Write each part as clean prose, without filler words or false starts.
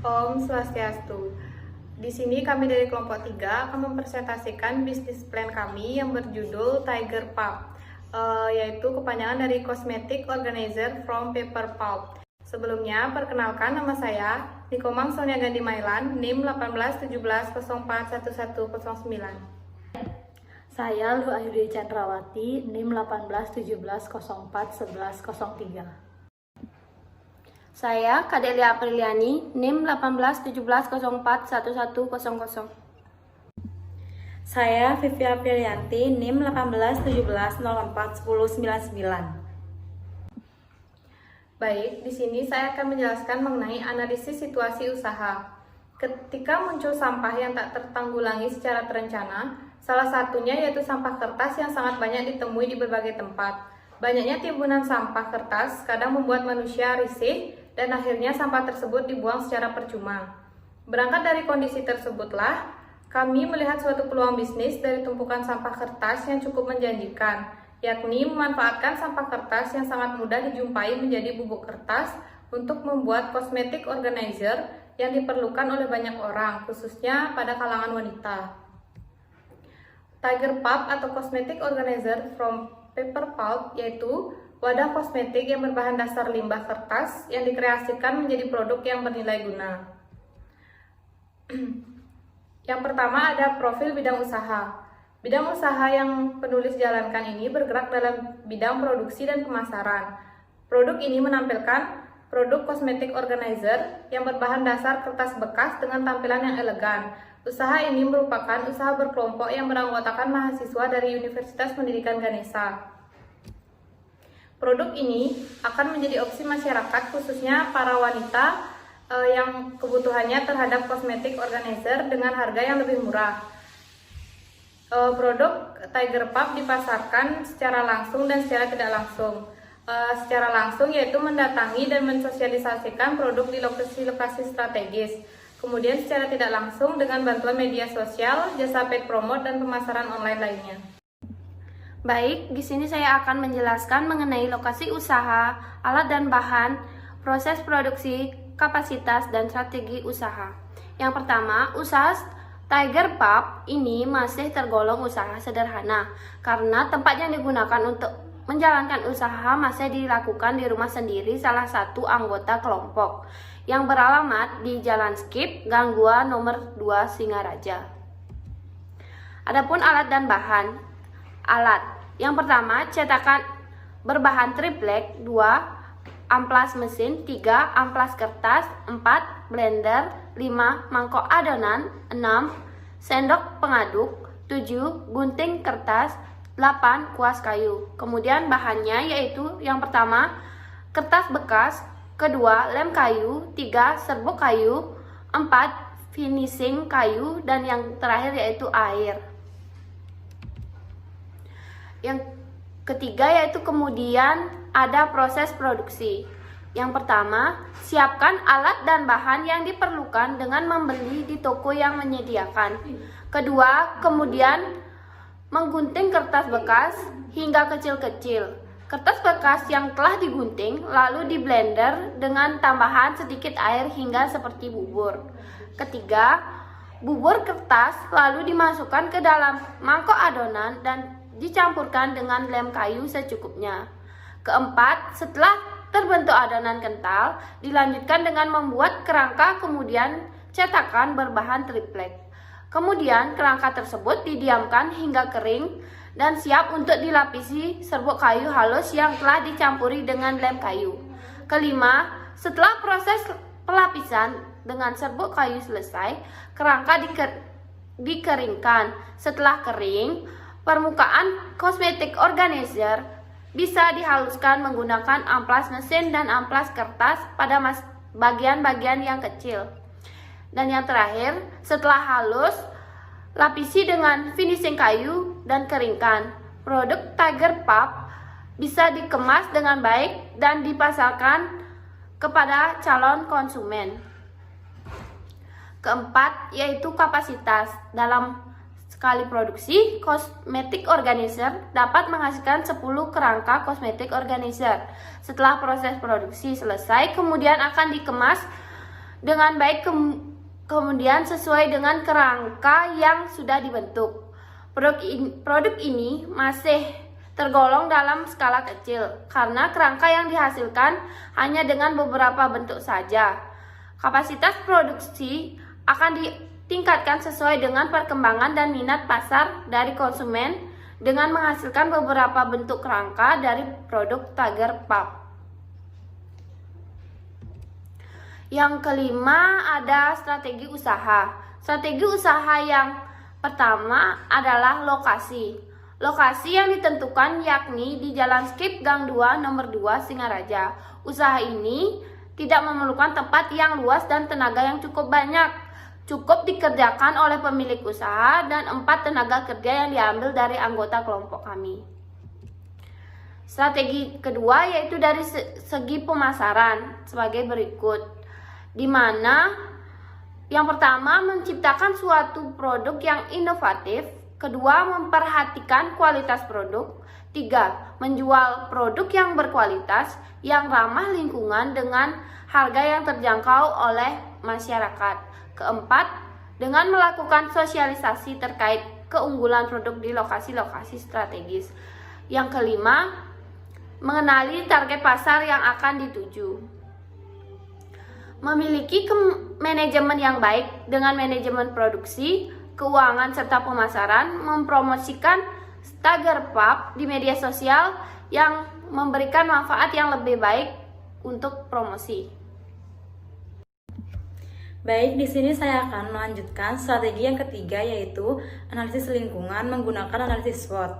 Om Swastiastu. Di sini kami dari kelompok 3 akan mempresentasikan bisnis plan kami yang berjudul Tiger Pulp, yaitu kepanjangan dari Cosmetic Organizer from Paper Pulp. Sebelumnya, perkenalkan nama saya Nikomang Sonia Gandhi Mailan, NIM 1817041109. Saya Lu Ayudhi Chandrawati, NIM 1817041103. Saya Kadelia Apriliani, NIM 1817041100. Saya Vivi Aprilianti, NIM 1817041099. Baik, di sini saya akan menjelaskan mengenai analisis situasi usaha. Ketika muncul sampah yang tak tertanggulangi secara terencana, salah satunya yaitu sampah kertas yang sangat banyak ditemui di berbagai tempat. Banyaknya timbunan sampah kertas kadang membuat manusia risih dan akhirnya sampah tersebut dibuang secara percuma. Berangkat dari kondisi tersebutlah, kami melihat suatu peluang bisnis dari tumpukan sampah kertas yang cukup menjanjikan, yakni memanfaatkan sampah kertas yang sangat mudah dijumpai menjadi bubuk kertas untuk membuat cosmetic organizer yang diperlukan oleh banyak orang, khususnya pada kalangan wanita. Tiger Pulp atau Cosmetic Organizer from Paper Pulp yaitu wadah kosmetik yang berbahan dasar limbah kertas yang dikreasikan menjadi produk yang bernilai guna. Yang pertama ada profil bidang usaha. Bidang usaha yang penulis jalankan ini bergerak dalam bidang produksi dan pemasaran. Produk ini menampilkan produk cosmetic organizer yang berbahan dasar kertas bekas dengan tampilan yang elegan. Usaha ini merupakan usaha berkelompok yang beranggotakan mahasiswa dari Universitas Pendidikan Ganesha. Produk ini akan menjadi opsi masyarakat, khususnya para wanita yang kebutuhannya terhadap cosmetic organizer dengan harga yang lebih murah. Produk Tiger Pulp dipasarkan secara langsung dan secara tidak langsung. Secara langsung yaitu mendatangi dan mensosialisasikan produk di lokasi-lokasi strategis. Kemudian secara tidak langsung dengan bantuan media sosial, jasa paid promote, dan pemasaran online lainnya. Baik, di sini saya akan menjelaskan mengenai lokasi usaha, alat dan bahan, proses produksi, kapasitas, dan strategi usaha. Yang pertama, usaha Tiger Pulp ini masih tergolong usaha sederhana karena tempat yang digunakan untuk menjalankan usaha masih dilakukan di rumah sendiri salah satu anggota kelompok yang beralamat di Jalan Skip, Gang 2 nomor 2 Singaraja. Adapun alat dan bahan. Alat. Yang pertama, cetakan berbahan triplek, 2 amplas mesin, 3 amplas kertas, 4 blender, 5 mangkok adonan, 6 sendok pengaduk, 7 gunting kertas, 8 kuas kayu. Kemudian bahannya yaitu yang pertama kertas bekas, kedua lem kayu, 3 serbuk kayu, 4 finishing kayu, dan yang terakhir yaitu air. Yang ketiga yaitu kemudian ada proses produksi. Yang pertama, siapkan alat dan bahan yang diperlukan dengan membeli di toko yang menyediakan. Kedua, kemudian menggunting kertas bekas hingga kecil-kecil. Kertas bekas yang telah digunting lalu di blender dengan tambahan sedikit air hingga seperti bubur. Ketiga, bubur kertas lalu dimasukkan ke dalam mangkok adonan dan dicampurkan dengan lem kayu secukupnya. Keempat, setelah terbentuk adonan kental, dilanjutkan dengan membuat kerangka kemudian cetakan berbahan triplek. Kemudian kerangka tersebut didiamkan hingga kering dan siap untuk dilapisi serbuk kayu halus yang telah dicampuri dengan lem kayu. Kelima, setelah proses pelapisan dengan serbuk kayu selesai, kerangka dikeringkan. Setelah kering, permukaan cosmetic organizer bisa dihaluskan menggunakan amplas mesin dan amplas kertas pada bagian-bagian yang kecil. Dan yang terakhir, setelah halus, lapisi dengan finishing kayu dan keringkan. Produk Tiger Pulp bisa dikemas dengan baik dan dipasarkan kepada calon konsumen. Keempat, yaitu kapasitas. Dalam sekali produksi, cosmetic organizer dapat menghasilkan 10 kerangka cosmetic organizer. Setelah proses produksi selesai, kemudian akan dikemas dengan baik kemudian sesuai dengan kerangka yang sudah dibentuk. Produk ini masih tergolong dalam skala kecil karena kerangka yang dihasilkan hanya dengan beberapa bentuk saja. Kapasitas produksi akan ditingkatkan sesuai dengan perkembangan dan minat pasar dari konsumen dengan menghasilkan beberapa bentuk kerangka dari produk Tiger Pup. Yang kelima ada strategi usaha. Strategi usaha yang pertama adalah lokasi. Lokasi yang ditentukan yakni di Jalan Skip Gang 2 nomor 2 Singaraja. Usaha ini tidak memerlukan tempat yang luas dan tenaga yang cukup banyak. Cukup dikerjakan oleh pemilik usaha dan 4 tenaga kerja yang diambil dari anggota kelompok kami. Strategi kedua yaitu dari segi pemasaran sebagai berikut. Di mana yang pertama menciptakan suatu produk yang inovatif, kedua memperhatikan kualitas produk, tiga menjual produk yang berkualitas, yang ramah lingkungan dengan harga yang terjangkau oleh masyarakat, keempat dengan melakukan sosialisasi terkait keunggulan produk di lokasi-lokasi strategis, yang kelima mengenali target pasar yang akan dituju. Memiliki manajemen yang baik dengan manajemen produksi, keuangan serta pemasaran, mempromosikan Tiger Pup di media sosial yang memberikan manfaat yang lebih baik untuk promosi. Baik, di sini saya akan melanjutkan strategi yang ketiga yaitu analisis lingkungan menggunakan analisis SWOT.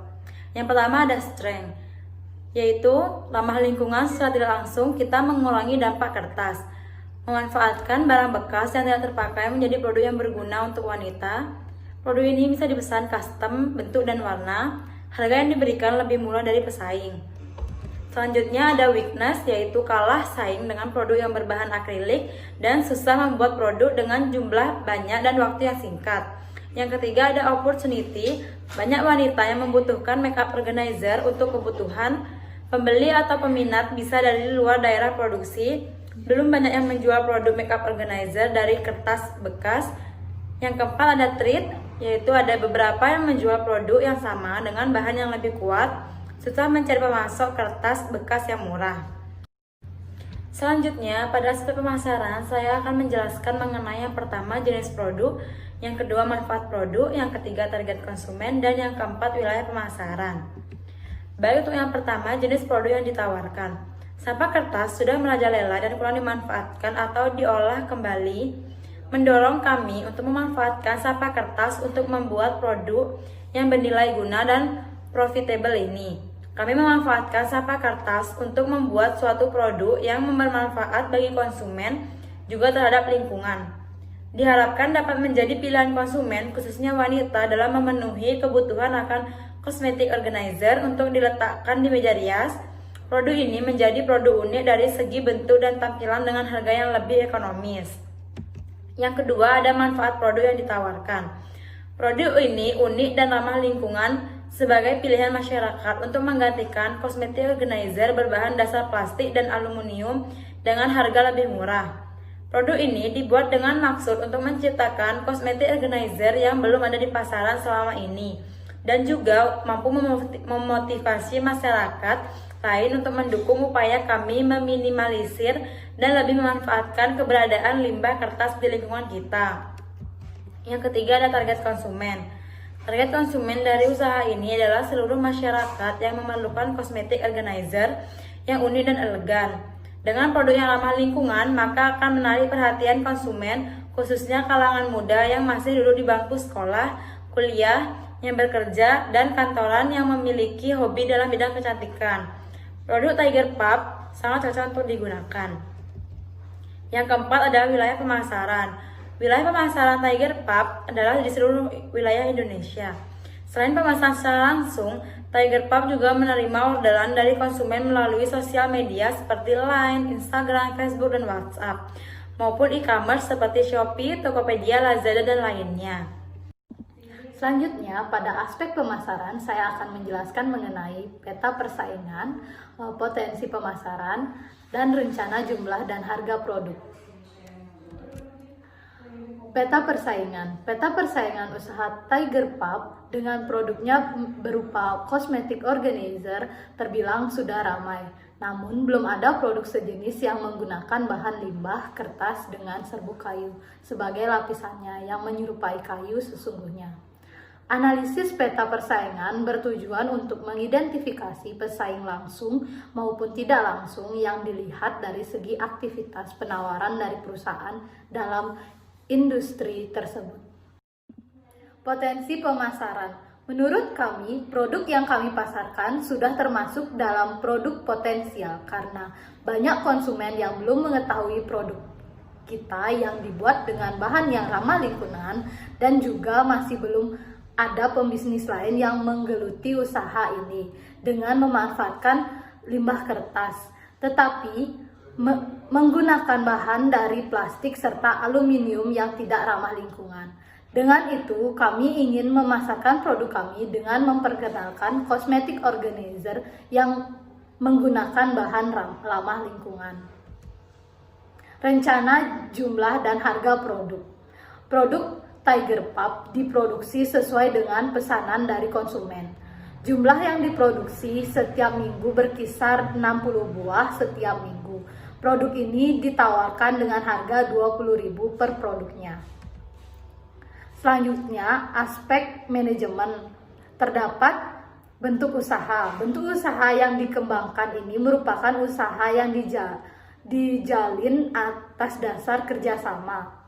Yang pertama ada strength, yaitu ramah lingkungan secara tidak langsung kita mengurangi dampak kertas. Memanfaatkan barang bekas yang tidak terpakai menjadi produk yang berguna untuk wanita. Produk ini bisa dipesan custom, bentuk dan warna. Harga yang diberikan lebih murah dari pesaing. Selanjutnya ada weakness, yaitu kalah saing dengan produk yang berbahan akrilik dan susah membuat produk dengan jumlah banyak dan waktu yang singkat. Yang ketiga ada opportunity, banyak wanita yang membutuhkan makeup organizer untuk kebutuhan pembeli atau peminat bisa dari luar daerah produksi. Belum banyak yang menjual produk makeup organizer dari kertas bekas. Yang keempat ada treat, yaitu ada beberapa yang menjual produk yang sama dengan bahan yang lebih kuat, susah mencari pemasok kertas bekas yang murah. Selanjutnya, pada aspek pemasaran, saya akan menjelaskan mengenai yang pertama jenis produk, yang kedua manfaat produk, yang ketiga target konsumen, dan yang keempat wilayah pemasaran. Baik, untuk yang pertama jenis produk yang ditawarkan. Sampah kertas sudah merajalela dan kurang dimanfaatkan atau diolah kembali, mendorong kami untuk memanfaatkan sampah kertas untuk membuat produk yang bernilai guna dan profitable ini. Kami memanfaatkan sampah kertas untuk membuat suatu produk yang bermanfaat bagi konsumen juga terhadap lingkungan. Diharapkan dapat menjadi pilihan konsumen khususnya wanita dalam memenuhi kebutuhan akan cosmetic organizer untuk diletakkan di meja rias. Produk ini menjadi produk unik dari segi bentuk dan tampilan dengan harga yang lebih ekonomis. Yang kedua ada manfaat produk yang ditawarkan. Produk ini unik dan ramah lingkungan sebagai pilihan masyarakat untuk menggantikan cosmetic organizer berbahan dasar plastik dan aluminium dengan harga lebih murah. Produk ini dibuat dengan maksud untuk menciptakan cosmetic organizer yang belum ada di pasaran selama ini dan juga mampu memotivasi masyarakat lain untuk mendukung upaya kami meminimalisir dan lebih memanfaatkan keberadaan limbah kertas di lingkungan kita. Yang ketiga ada target konsumen. Target konsumen dari usaha ini adalah seluruh masyarakat yang memerlukan cosmetic organizer yang unik dan elegan. Dengan produk yang ramah lingkungan, maka akan menarik perhatian konsumen, khususnya kalangan muda yang masih duduk di bangku sekolah, kuliah, yang bekerja, dan kantoran yang memiliki hobi dalam bidang kecantikan. Produk Tiger Pup sangat cocok untuk digunakan. Yang keempat adalah wilayah pemasaran. Wilayah pemasaran Tiger Pup adalah di seluruh wilayah Indonesia. Selain pemasaran secara langsung, Tiger Pup juga menerima orderan dari konsumen melalui sosial media seperti Line, Instagram, Facebook, dan WhatsApp, maupun e-commerce seperti Shopee, Tokopedia, Lazada, dan lainnya. Selanjutnya, pada aspek pemasaran, saya akan menjelaskan mengenai peta persaingan, potensi pemasaran, dan rencana jumlah dan harga produk. peta persaingan. Peta persaingan usaha Tiger Pup dengan produknya berupa cosmetic organizer terbilang sudah ramai. Namun belum ada produk sejenis yang menggunakan bahan limbah kertas dengan serbuk kayu sebagai lapisannya yang menyerupai kayu sesungguhnya. Analisis peta persaingan bertujuan untuk mengidentifikasi pesaing langsung maupun tidak langsung yang dilihat dari segi aktivitas penawaran dari perusahaan dalam industri tersebut. Potensi pemasaran. Menurut kami, produk yang kami pasarkan sudah termasuk dalam produk potensial karena banyak konsumen yang belum mengetahui produk kita yang dibuat dengan bahan yang ramah lingkungan dan juga masih belum ada pembisnis lain yang menggeluti usaha ini dengan memanfaatkan limbah kertas, tetapi menggunakan bahan dari plastik serta aluminium yang tidak ramah lingkungan. Dengan itu, kami ingin memasarkan produk kami dengan memperkenalkan cosmetic organizer yang menggunakan bahan ramah lingkungan. Rencana jumlah dan harga produk. Produk Tiger Pup diproduksi sesuai dengan pesanan dari konsumen. Jumlah yang diproduksi setiap minggu berkisar 60 buah setiap minggu. Produk ini ditawarkan dengan harga 20.000 per produknya. Selanjutnya, aspek manajemen. Terdapat bentuk usaha. Bentuk usaha yang dikembangkan ini merupakan usaha yang dijalin atas dasar kerjasama.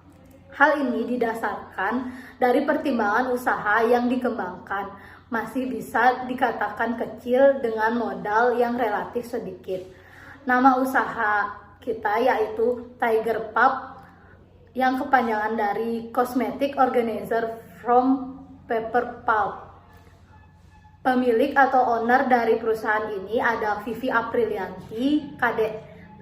Hal ini didasarkan dari pertimbangan usaha yang dikembangkan masih bisa dikatakan kecil dengan modal yang relatif sedikit. Nama usaha kita yaitu Tiger Pup yang kepanjangan dari Cosmetic Organizer from Paper Pulp. Pemilik atau owner dari perusahaan ini ada Vivi Aprilianti, Kadek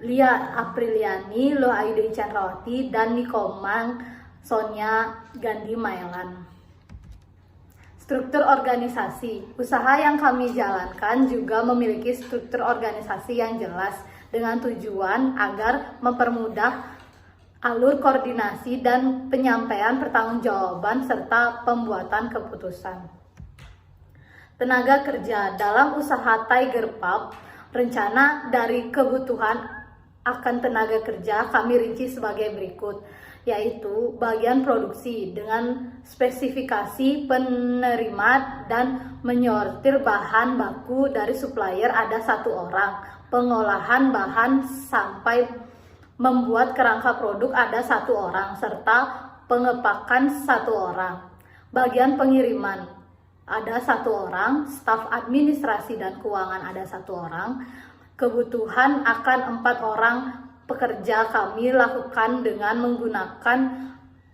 Lia Apriliani, Lohaide Chandrawati, dan Nikomang Sonia Gandhi Maelan. Struktur organisasi. Usaha yang kami jalankan juga memiliki struktur organisasi yang jelas dengan tujuan agar mempermudah alur koordinasi dan penyampaian pertanggungjawaban serta pembuatan keputusan. Tenaga kerja. Dalam usaha Tiger Pup, rencana dari kebutuhan akan tenaga kerja kami rinci sebagai berikut, yaitu bagian produksi dengan spesifikasi penerima dan menyortir bahan baku dari supplier ada 1 orang, pengolahan bahan sampai membuat kerangka produk ada 1 orang, serta pengepakan 1 orang. Bagian pengiriman ada 1 orang, staf administrasi dan keuangan ada 1 orang. Kebutuhan akan 4 orang pekerja kami lakukan dengan menggunakan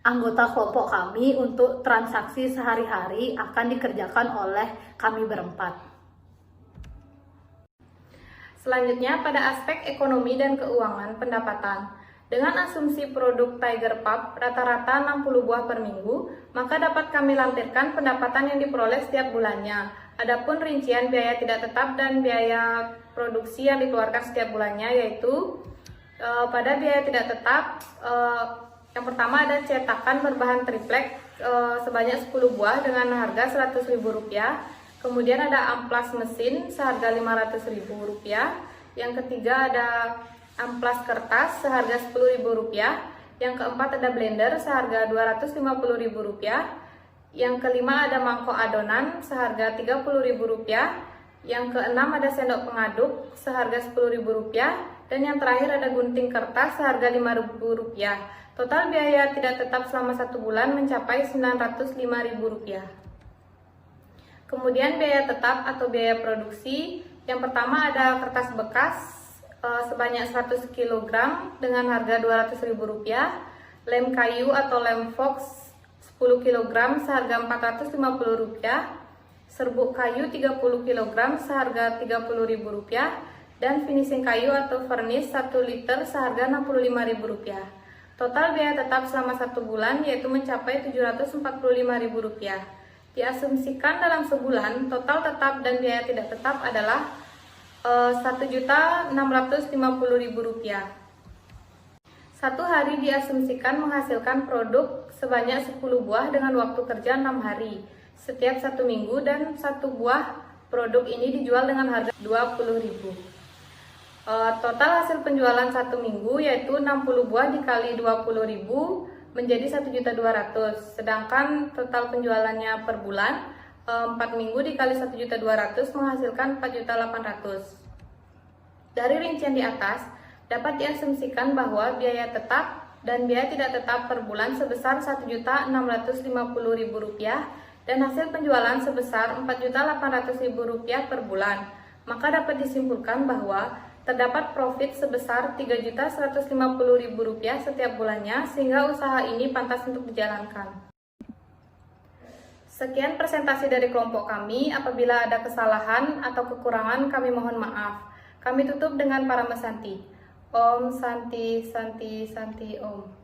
anggota kelompok kami untuk transaksi sehari-hari akan dikerjakan oleh kami berempat. Selanjutnya pada aspek ekonomi dan keuangan pendapatan. Dengan asumsi produk Tiger Pup rata-rata 60 buah per minggu, maka dapat kami lampirkan pendapatan yang diperoleh setiap bulannya. Adapun rincian biaya tidak tetap dan biaya produksi yang dikeluarkan setiap bulannya yaitu pada biaya tidak tetap, yang pertama ada cetakan berbahan triplek sebanyak 10 buah dengan harga Rp100.000. Kemudian ada amplas mesin seharga Rp500.000. Yang ketiga ada amplas kertas seharga Rp10.000. Yang keempat ada blender seharga Rp250.000. Yang kelima ada mangkok adonan seharga Rp30.000. Yang keenam ada sendok pengaduk seharga Rp10.000. Dan yang terakhir ada gunting kertas seharga Rp5.000. Total biaya tidak tetap selama 1 bulan mencapai Rp905.000. Kemudian biaya tetap atau biaya produksi, yang pertama ada kertas bekas sebanyak 100 kg dengan harga Rp200.000, lem kayu atau lem fox 10 kg seharga Rp450, serbuk kayu 30 kg seharga Rp30.000, dan finishing kayu atau vernis 1 liter seharga Rp65.000. Total biaya tetap selama 1 bulan yaitu mencapai Rp745.000. Diasumsikan dalam sebulan, total tetap dan biaya tidak tetap adalah Rp1.650.000. Satu hari diasumsikan menghasilkan produk sebanyak 10 buah dengan waktu kerja 6 hari setiap 1 minggu, dan 1 buah produk ini dijual dengan harga 20.000. Total hasil penjualan 1 minggu yaitu 60 buah dikali 20.000 menjadi 1.200.000, sedangkan total penjualannya per bulan 4 minggu dikali 1.200.000 menghasilkan 4.800.000. Dari rincian di atas dapat diasumsikan bahwa biaya tetap dan biaya tidak tetap per bulan sebesar Rp1.650.000 dan hasil penjualan sebesar Rp4.800.000 per bulan. Maka dapat disimpulkan bahwa terdapat profit sebesar Rp3.150.000 setiap bulannya, sehingga usaha ini pantas untuk dijalankan. Sekian presentasi dari kelompok kami. Apabila ada kesalahan atau kekurangan, kami mohon maaf. Kami tutup dengan Paramesanti. Om Santi Santi Santi Om.